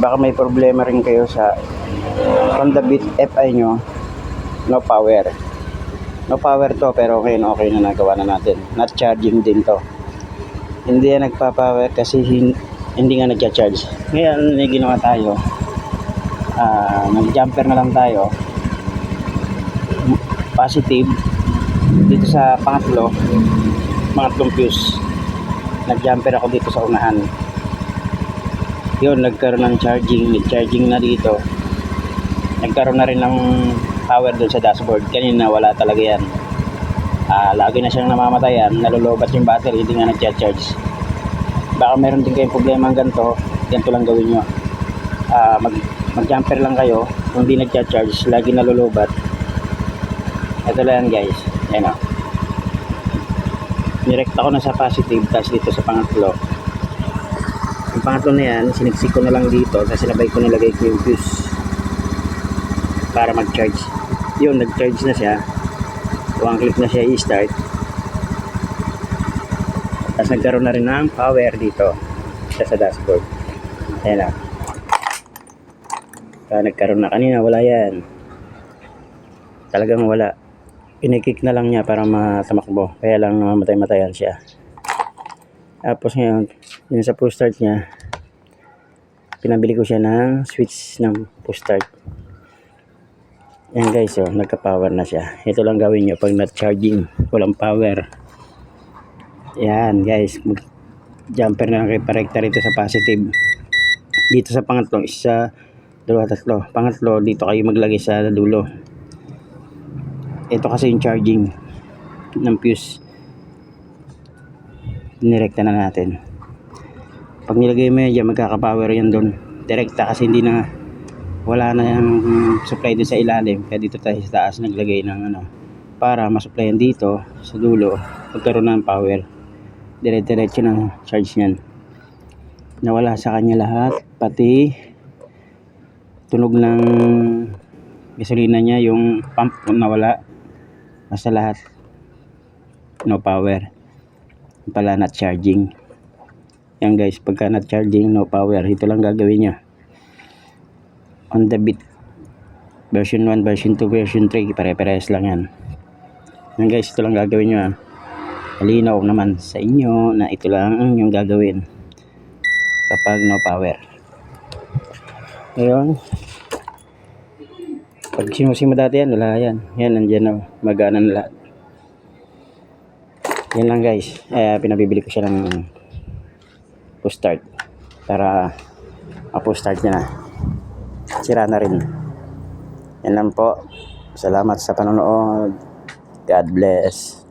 baka may problema rin kayo sa Honda Beat FI nyo, no power. No power to, pero okay na nagawa na natin. Not charging din to. Hindi yan nagpa-power kasi hindi nga nagcha-charge. Ngayon, may ginawa tayo. Nag-jumper na lang tayo. Positive. Dito sa pangatlong fuse. Nag-jumper ako dito sa unahan. Yun, nagkaroon ng charging na dito. Nagkaroon na rin ng power doon sa dashboard. Kanina wala talaga yan. Lagi na siyang namamatayan, nalulobat yung battery, hindi nga nagcha-charge. Baka meron din kayong problema ng ganito lang gawin nyo. Mag-jumper lang kayo, kung hindi nagcha-charge, lagi nalulobat. Ito lang guys, ayan o. Nirekta ko na sa positive, tapos dito sa pangatlo. Yung pangatlo na yan, siniksik ko na lang dito, kasi sinabay ko nilagay ko yung fuse para mag-charge. Yun, nag-charge na siya. One click na siya i-start. Tapos nagkaroon na rin ng power dito sa dashboard. Ayan na. Nagkaroon na kanina, wala yan. Talagang wala. Inikik na lang niya para matamakbo. Kaya lang namamatay-matayan siya. Tapos ngayon, yun sa push start niya, pinabili ko siya ng switch ng push start. Yan guys, oh, nagka-power na siya. Ito lang gawin nyo pag not charging, walang power. Yan guys, jumper na lang kayo, parekta rito sa positive. Dito sa pangatlo, isa, dalawa, tatlo. Pangatlo, dito kayo maglagay sa dulo. Ito kasi yung charging ng fuse. Nirekta na natin. Pag nilagay mo yan, magkaka-power yan doon. Direkta kasi hindi na, wala na yung supply doon sa ilalim. Kaya dito tayo sa taas naglagay ng para masupplyan dito sa dulo, magkaroon ng power. Dire-diretso ng charge niyan. Nawala sa kanya lahat, pati tunog ng gasolina niya, yung pump nawala. Basta lahat no power. Pala not charging. Yan guys, pagka not charging, no power, ito lang gagawin niya. Honda Beat version 1, version 2, version 3, pare-parehas lang yan. Yan guys, ito lang gagawin nyo. Malinaw naman sa inyo na ito lang yung gagawin kapag no power. Ngayon, pag simusimo dati yan, wala yan. Yan, nandiyan na, magana na lahat. Yan lang guys, pinabibili ko siya ng push start para ma-push start niya na. Sira na rin. Yan lang po. Salamat sa panonood. God bless.